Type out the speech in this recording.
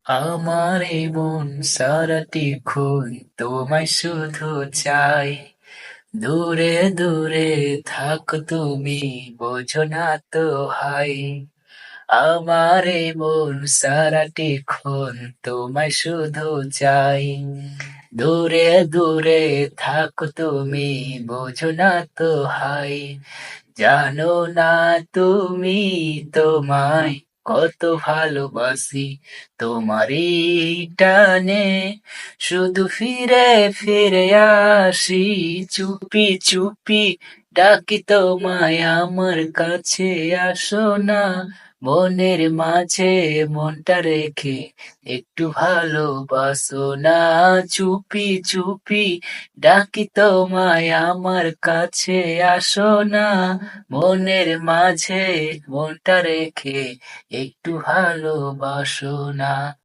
আমার এই মন সারাটিক্ষণ তোমায় শুধু চাই। দূরে দূরে থাকো তুমি, বোঝো না তো হাই। আমার এই মন সারাটিক্ষণ তোমায় শুধু চাই। দূরে দূরে থাকো তুমি, বোঝো না তো হাই। জানো না তুমি, তোমায় কত ভালোবাসি। তোমারই টানে শুধু ফিরে ফিরে আসি। চুপি চুপি ডাকি তোমায়, আমার কাছে আসো না। মনের মাঝে মনটা রেখে একটু ভালোবাসো না। চুপি চুপি ডাকি তোমায়, আমার কাছে আসো না। মনের মাঝে মনটা রেখে একটু ভালোবাসো না।